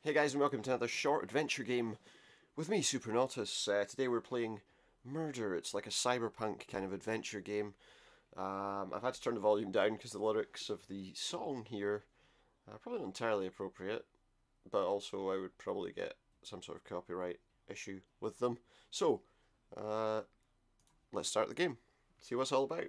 Hey guys, and welcome to another short adventure game with me, Supernautus. Today we're playing Murder. It's like a cyberpunk kind of adventure game. I've had to turn the volume down because the lyrics of the song here are probably not entirely appropriate, but also I would probably get some sort of copyright issue with them. So, let's start the game. See what it's all about.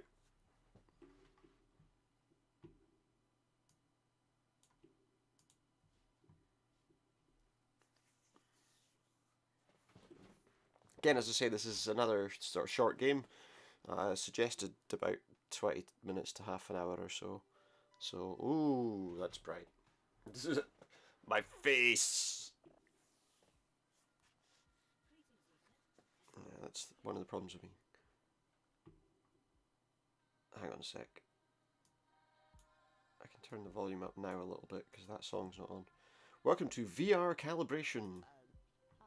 Again, as I say, this is another sort of short game. Suggested about 20 minutes to half an hour or so. So, ooh, that's bright. This is my face! Yeah, that's one of the problems with me. Hang on a sec. I can turn the volume up now a little bit because that song's not on. Welcome to VR calibration. Hi.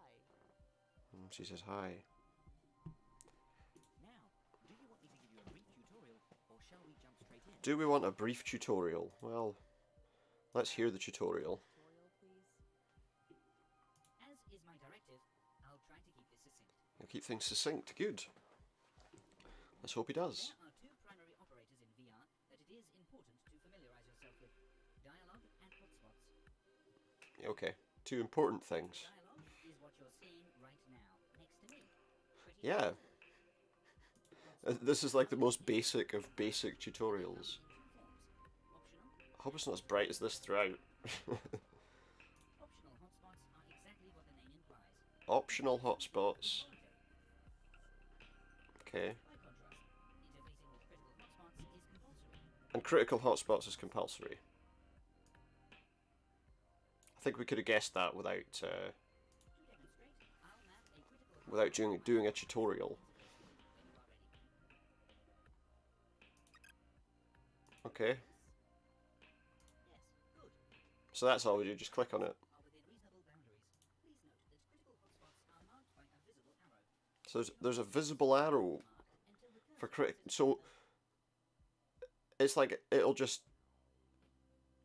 She says hi. Now, do you want me to give you a brief tutorial, or shall we jump straight in? Do we want a brief tutorial? Well, let's hear the tutorial. Tutorial, please. As is my directive, I'll try to keep this succinct. He'll keep things succinct. Good. Let's hope he does. There are two primary operators in VR that it is important to familiarize yourself with: dialogue and hotspots. Okay. Two important things. Dialogue is what you're seeing right now, next to me. Pretty Yeah. This is like the most basic of basic tutorials. Optional. I hope it's not as bright as this throughout. Optional hotspots are exactly what the name implies. Optional hotspots. Okay. By contrast, interfacing with critical hotspots is compulsory. And critical hotspots is compulsory. I think we could have guessed that without To demonstrate, I'll map a critical without doing a tutorial. when you are ready. Okay. Yes, good. So that's all we do. Just click on it. Are within reasonable boundaries. Please note that critical hotspots are marked by a visible arrow. So there's a visible arrow Mark until the for cursor crit. So it's like it'll just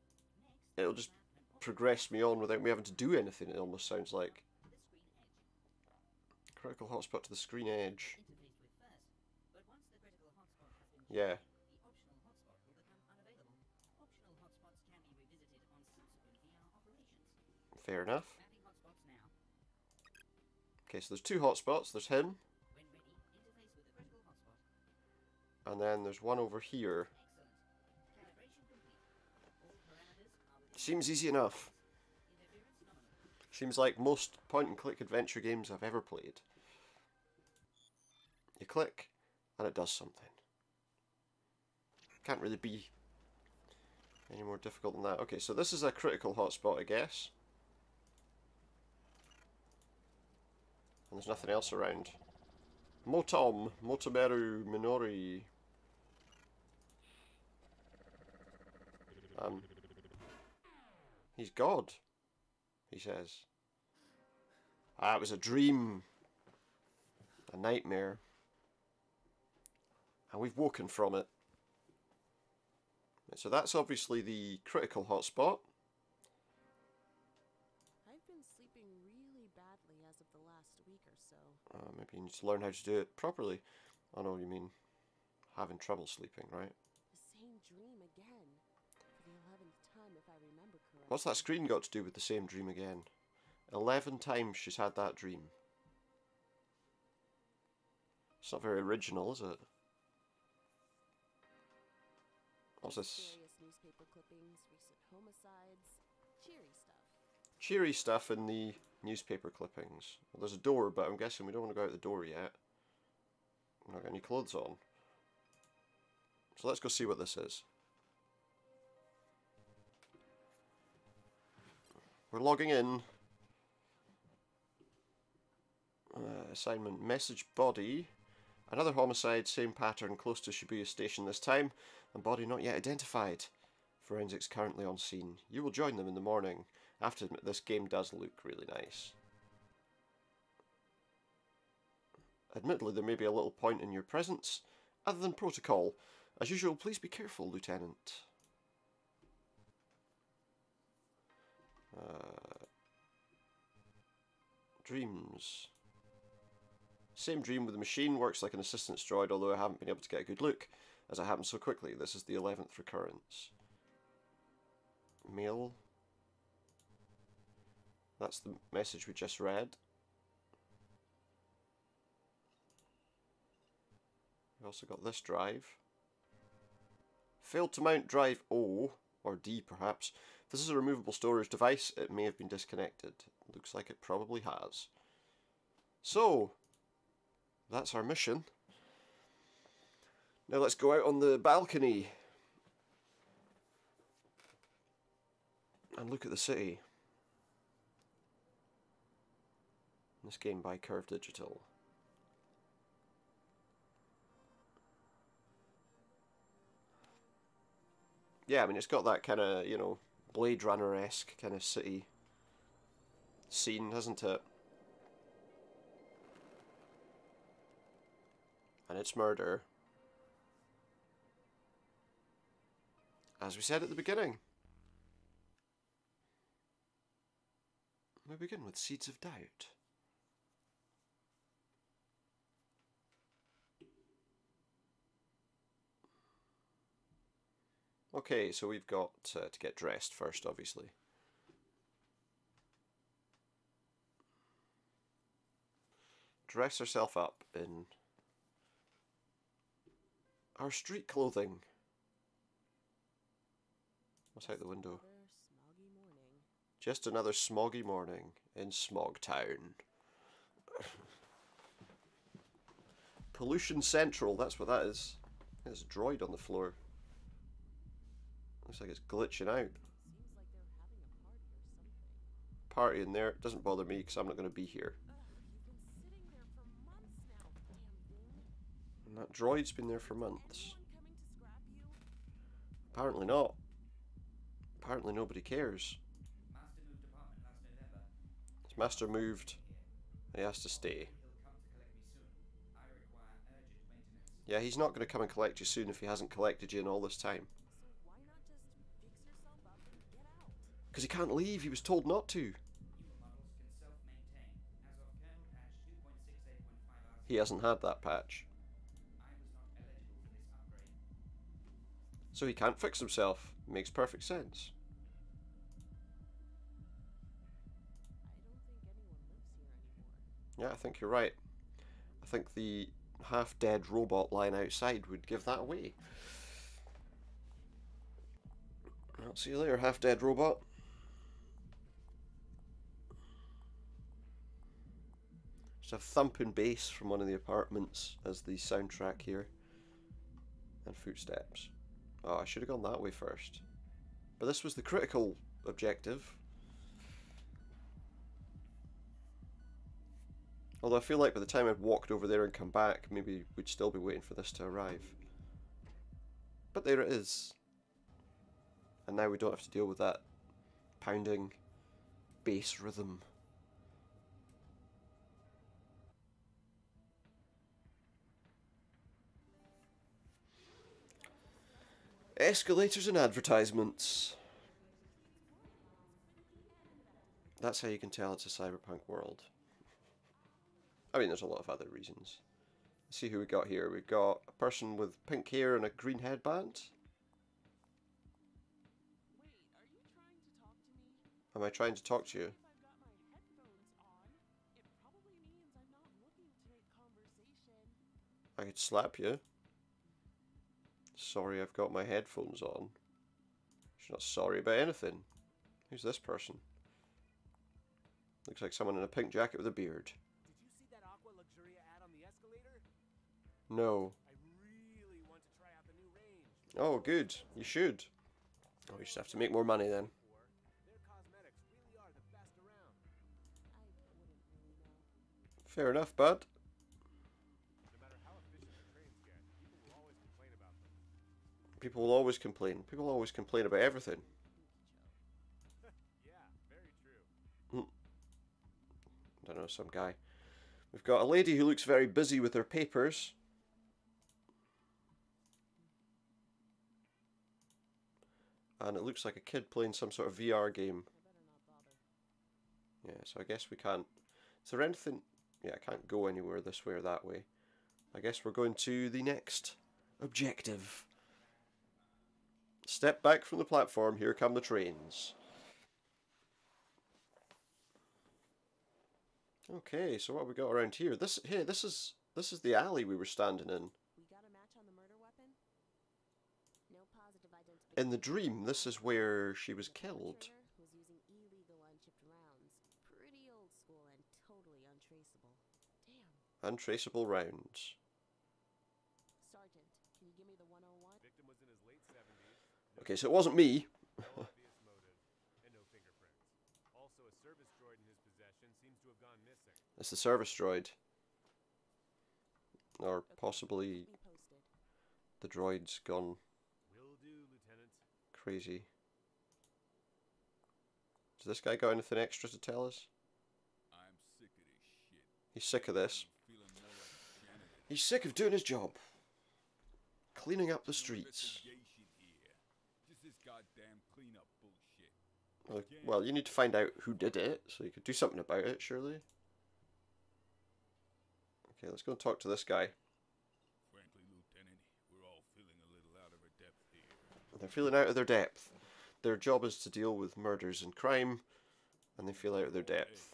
Next, map an object progress me on without me having to do anything. It almost sounds like to the screen edge. critical hotspot to the screen edge. Interfaced with first, but once the critical hotspot has been Yeah. chosen, the optional hotspot will become unavailable. Optional hotspots can be revisited on subsequent VR operations. Fair enough. Mapping hotspots now. Okay, so there's two hotspots. There's him, When ready, interface with the critical hotspot. and then there's one over here. Excellent. Calibration complete. All parameters are within Seems easy enough. interference nominal. Seems like most point-and-click adventure games I've ever played. You click, and it does something. Can't really be any more difficult than that. Okay, so this is a critical hotspot, I guess. And there's nothing else around. Motom, Motomeru Minori. He's God, he says. Ah, it was a dream. A nightmare. And we've woken from it. So that's obviously the critical hotspot. I've been sleeping really badly as of the last week or so. Maybe you need to learn how to do it properly. I know what you mean. Having trouble sleeping, right? The same dream again. For the 11th time, if I remember correctly. What's that screen got to do with the same dream again? 11 times she's had that dream. It's not very original, is it? What's this? Various newspaper clippings, recent homicides, cheery stuff. Cheery stuff in the newspaper clippings. Well, there's a door, but I'm guessing we don't want to go out the door yet. We've not got any clothes on. So let's go see what this is. We're logging in. Assignment message body. Another homicide, same pattern, close to Shibuya Station this time, and body not yet identified. Forensics currently on scene. You will join them in the morning. I have to admit, this game does look really nice. Admittedly, there may be a little point in your presence. Other than protocol. As usual, please be careful, Lieutenant. Dreams. Same dream with the machine, works like an assistance droid, although I haven't been able to get a good look, as it happened so quickly. This is the 11th recurrence. Mail. That's the message we just read. We've also got this drive. Failed to mount drive O, or D perhaps. If this is a removable storage device, it may have been disconnected. Looks like it probably has. So, that's our mission. Now let's go out on the balcony and look at the city. This game by Curve Digital. Yeah, I mean, it's got that kind of, you know, Blade Runner-esque kind of city scene, hasn't it? And it's murder. As we said at the beginning. We begin with Seeds of Doubt. Okay, so we've got to get dressed first, obviously. Dress herself up in our street clothing. What's out the window? Just another smoggy morning in Smog Town. Pollution Central, that's what that is. There's a droid on the floor. Looks like it's glitching out. Seems like they're having a party or something. Party in there, doesn't bother me because I'm not going to be here. You've been sitting there for months now, damn thing. And that droid's been there for months. Anyone coming to scrap you? Apparently not. Apparently nobody cares. Master moved apartment last November. His master moved. He has to stay. He'll come to collect me soon. I require urgent maintenance. Yeah, he's not going to come and collect you soon if he hasn't collected you in all this time. So why not just fix yourself up and get out? Because he can't leave, he was told not to. Newer models can self-maintain. As of kernel patch 2.68.5 RC, He hasn't had that patch. I was not eligible for this upgrade. So he can't fix himself. Makes perfect sense. I don't think anyone lives here anymore. Yeah, I think you're right. I think the half-dead robot lying outside would give that away. I'll see you later, half-dead robot. Just a thumping bass from one of the apartments as the soundtrack here. And footsteps. Oh, I should have gone that way first. But this was the critical objective. Although I feel like by the time I'd walked over there and come back, maybe we'd still be waiting for this to arrive. But there it is. And now we don't have to deal with that pounding bass rhythm. Escalators and advertisements. That's how you can tell it's a cyberpunk world. I mean, there's a lot of other reasons. Let's see who we got here. We've got a person with pink hair and a green headband. Wait, are you trying to talk to me? Am I trying to talk to you? If I've got my headphones on, it probably means I'm not looking to make conversation. I could slap you. Sorry, I've got my headphones on. She's not sorry about anything. Who's this person? Looks like someone in a pink jacket with a beard. Did you see that Aqua Luxuria ad on the escalator? No. I really want to try out the new range. Oh, good. You should. Oh, you just have to make more money then. Their cosmetics really are the best around. I wouldn't really know. Fair enough, bud. No matter how efficient the trains get, people will always complain about them. People will always complain. People always complain about everything. Yeah, very true. I don't know, some guy. We've got a lady who looks very busy with her papers. And it looks like a kid playing some sort of VR game. I better not bother. Yeah, so I guess we can't Is there anything... Yeah, I can't go anywhere this way or that way. I guess we're going to the next objective. Step back from the platform, here come the trains. Okay, so what have we got around here? This is the alley we were standing in. We got a match on the murder weapon? No positive identification. In the dream, this is where she was killed. Was using illegal unchipped rounds. Pretty old school and totally untraceable. Damn. Untraceable rounds. Sergeant, can you give me the 101? Victim was in his late 70s. Okay, so it wasn't me. No obvious motive and no fingerprints. Also, a service droid in his possession seems to have gone missing. It's the service droid. Or possibly Be posted. the droid's gone Will do, Lieutenant. crazy. Does this guy got anything extra to tell us? I'm sick of this shit. He's sick of this. I'm feeling more like a janitor. He's sick of doing his job. Cleaning up the streets. Investigation here. Just this goddamn cleanup bullshit. Well, you need to find out who did it, so you could do something about it, surely. Okay, let's go and talk to this guy. Frankly, Lieutenant, we're all feeling a little out of our depth here. They're feeling out of their depth. Their job is to deal with murders and crime, and they feel out of their depth.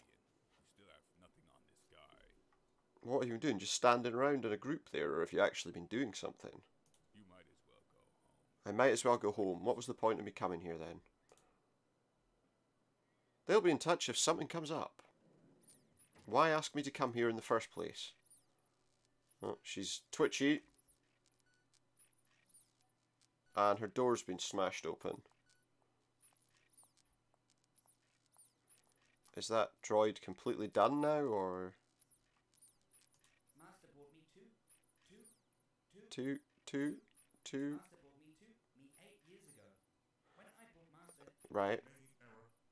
We still have nothing on this guy. What have you been doing? Just standing around in a group there, or have you actually been doing something? You might as well go home. I might as well go home. What was the point of me coming here then? They'll be in touch if something comes up. Why ask me to come here in the first place? Oh, she's twitchy. And her door's been smashed open. Is that droid completely done now, or... Master bought me two. Two. Master bought me 8 years ago. When I bought Master, Right.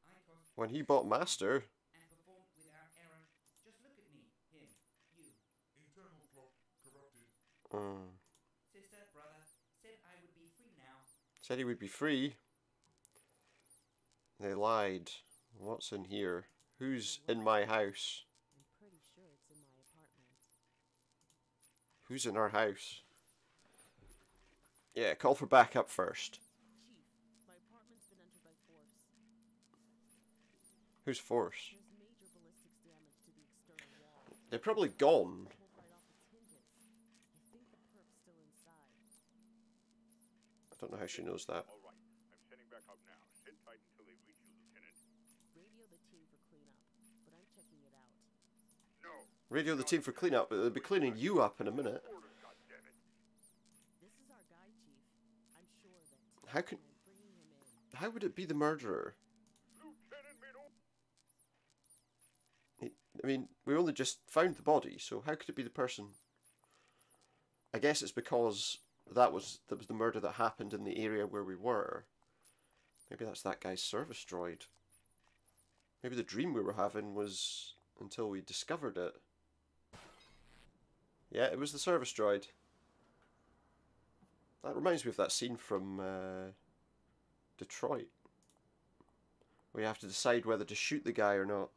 I cost When he bought Master... and performed without error. Just look at me, him, you. Internal clock corrupted. Sister, brother, said I would be free now. Said he would be free. They lied. What's in here? Who's in my house? I'm pretty sure it's in my apartment. Who's in our house? Yeah, call for backup first. Chief, my apartment's been entered by force. Who's force? There's major ballistics damage to the external wall. They're probably gone. Pulled right off its hinges. I think the perp's still inside. I don't know how she knows that. All right, I'm sending back up now. Sit tight until they reach you, Lieutenant. Radio the team for cleanup, but I'm checking it out. No. Radio the team for cleanup, but they'll be cleaning you up in a minute. Orders, goddammit. This is our guy, Chief. I'm sure of it. How can... I'm bringing him in. How would it be the murderer? Lieutenant Middle. I mean, we only just found the body, so how could it be the person? I guess it's because that was the murder that happened in the area where we were. Maybe that's that guy's service droid. Maybe the dream we were having was until we discovered it. Yeah, it was the service droid. That reminds me of that scene from Detroit, where you have to decide whether to shoot the guy or not.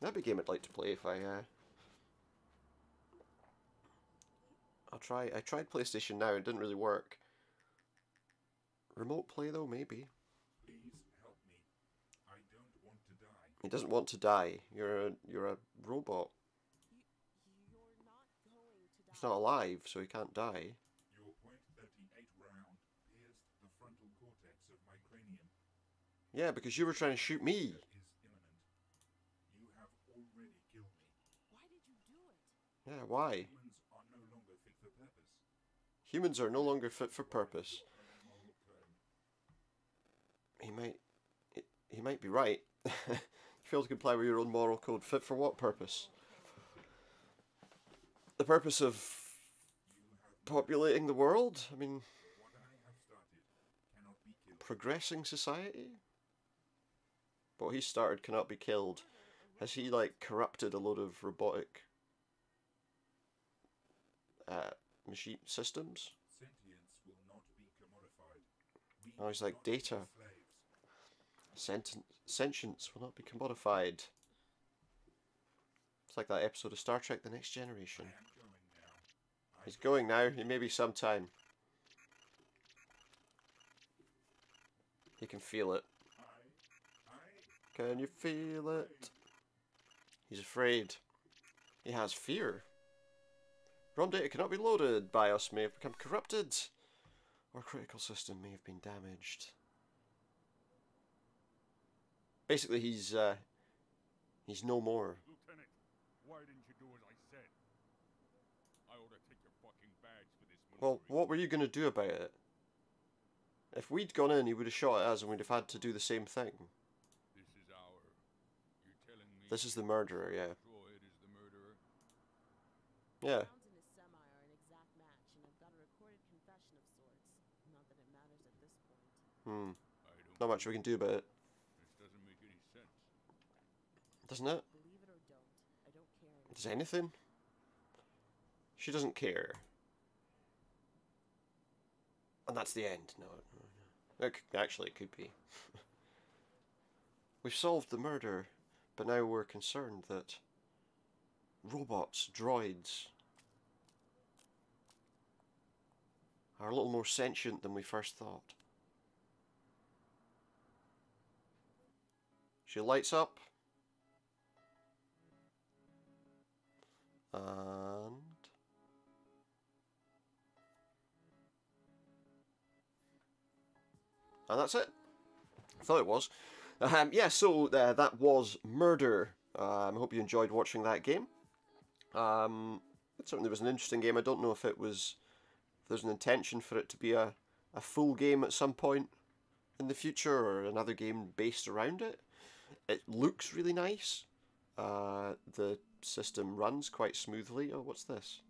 That'd be a game I'd like to play if I I tried PlayStation Now, it didn't really work. Remote play though, maybe. Please help me. I don't want to die. He doesn't want to die. You're a robot. You're not going to die. He's not alive, so he can't die. Your .38 round pierced the frontal cortex of my cranium. Yeah, because you were trying to shoot me. Is imminent. You have already killed me. Why did you do it? Yeah, why? Humans are no longer fit for purpose. Humans are no longer fit for purpose. Moral code. He might be right. You fail to comply with your own moral code. Fit for what purpose? The purpose of populating the world? I mean, What I have started cannot be killed. progressing society? What he started cannot be killed. Has he, like, corrupted a load of robotic machine systems? Sentience will not be commodified. We Oh, he's will like not be Data. slaves. Sentience will not be commodified. It's like that episode of Star Trek: The Next Generation. I am going now. He's going now. He may be sometime. He can feel it. Can you feel it? He's afraid. He has fear. ROM data cannot be loaded. BIOS may have become corrupted. Or critical system may have been damaged. Basically, he's no more. Lieutenant, why didn't you do as I said? I ought to take your fucking badge for this. Well, what were you going to do about it? If we'd gone in, he would have shot at us and we'd have had to do the same thing. This is our... You're telling me... This is the murderer, yeah. Droid is the murderer? Yeah. Rounds in his semi are an exact match, and I've got a recorded confession of sorts. Not that it matters at this point. I don't... Not much we can do about it. This doesn't make any sense. Doesn't it? Believe it or don't, I don't care anymore. Does anything? She doesn't care. And that's the end. No. Actually, it could be. We've solved the murder, but now we're concerned that robots, droids, are a little more sentient than we first thought. She lights up. And that's it. I thought it was. Yeah, so that was Murder. I hope you enjoyed watching that game. It certainly was an interesting game. I don't know if there's an intention for it to be a full game at some point in the future, or another game based around it. It looks really nice. The system runs quite smoothly. Oh, what's this?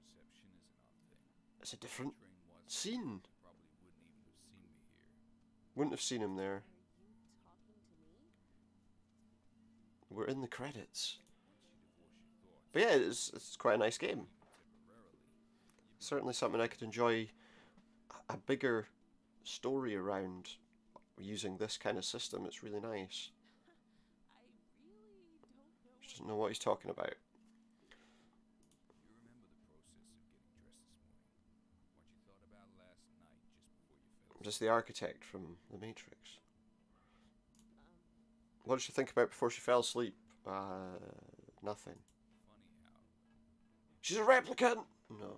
Reception is an odd thing. It's a different Train was... scene. Probably wouldn't even have seen me here. Wouldn't have seen him there. Are you talking to me? We're in the credits. Once you divorce your thoughts... But yeah, it's quite a nice game. Temporarily. Certainly something I could enjoy a bigger story around using this kind of system. It's really nice. I really don't know. She doesn't know what he's talking about. You remember the process of getting dressed this morning? What you thought about last night just before you fell Just the architect from The Matrix. What did she think about before she fell asleep? Nothing. Funny how... She's a replicant! No.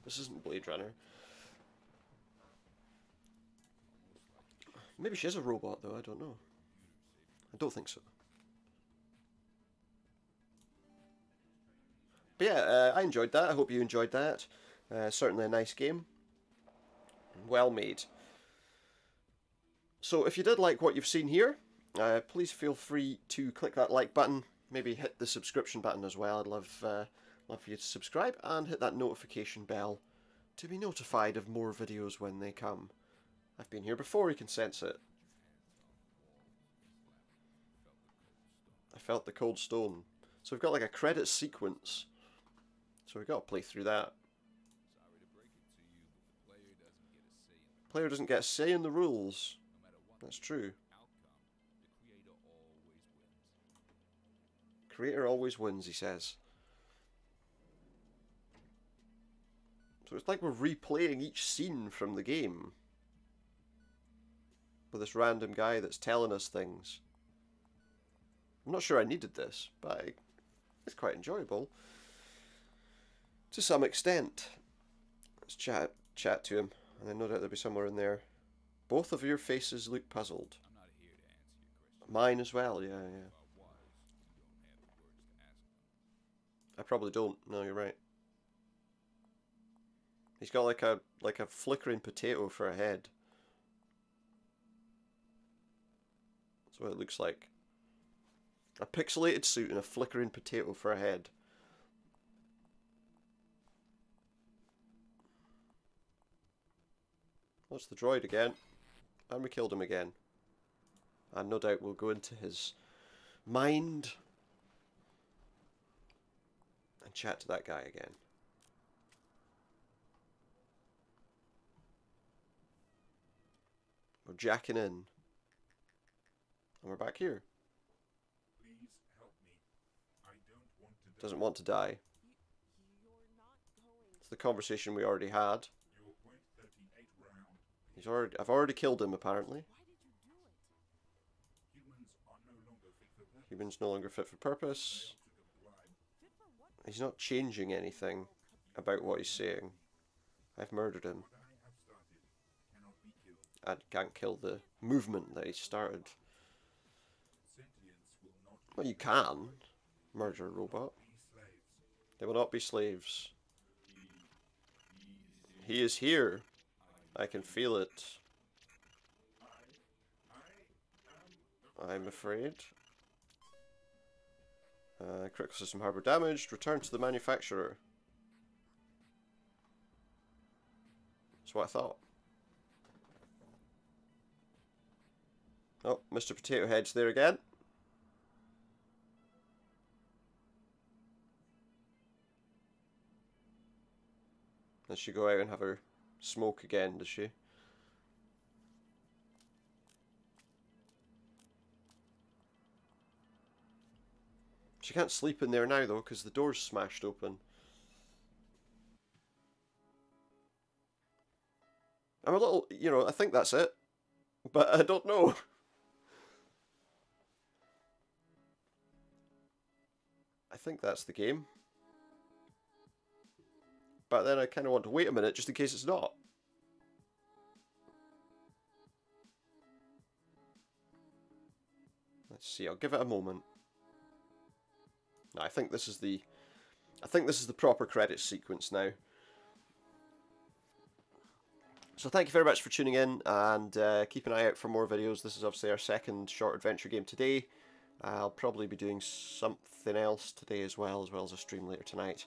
This isn't Blade Runner. Maybe she is a robot though, I don't know. I don't think so. But yeah, I enjoyed that. I hope you enjoyed that. Certainly a nice game. Well made. So if you did like what you've seen here, please feel free to click that like button. Maybe hit the subscription button as well. I'd love for you to subscribe and hit that notification bell to be notified of more videos when they come. I've been here before, you can sense it. I felt the cold stone. So we've got like a credit sequence. So we've got to play through that. Sorry to break it to you, but the Player doesn't get a say in the rules. no matter what That's true. outcome, the creator always wins. Creator always wins, he says. So it's like we're replaying each scene from the game. With this random guy that's telling us things. I'm not sure I needed this, but it's quite enjoyable. To some extent. Let's chat to him, and then no doubt there'll be somewhere in there. Both of your faces look puzzled. I'm not here to answer your question. Mine as well, yeah. If I was, you don't have the words to ask them. I probably don't. No, you're right. He's got like a flickering potato for a head. That's what it looks like. A pixelated suit and a flickering potato for a head. What's the droid again? And we killed him again. And no doubt we'll go into his mind and chat to that guy again. We're jacking in. And we're back here. Please help me. I don't want to die. Doesn't want to die. You're not going. It's the conversation we already had. Your point 38 round. I've already killed him, apparently. Why did you do it? Humans are no longer fit for purpose. Humans no longer fit for purpose. Took a bribe. Fit for what? He's not changing anything about what he's saying. I've murdered him. What I have started cannot be killed. I can't kill the movement that he started. Sentience will not Well, you can murder a robot. be slaves. They will not be slaves. He is here. I can feel it. I'm afraid. Critical system hardware damaged. Return to the manufacturer. That's what I thought. Oh, Mr. Potato Head's there again. Does she go out and have her smoke again, does she? She can't sleep in there now though, because the door's smashed open. I'm a little, you know, I think that's it. But I don't know. I think that's the game. But then I kind of want to wait a minute just in case it's not. Let's see, I'll give it a moment. No, I think this is the proper credits sequence now. So thank you very much for tuning in, and keep an eye out for more videos. This is obviously our second short adventure game today. I'll probably be doing something else today as well as a stream later tonight.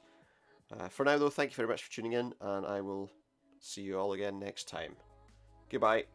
For now though, thank you very much for tuning in, and I will see you all again next time. Goodbye.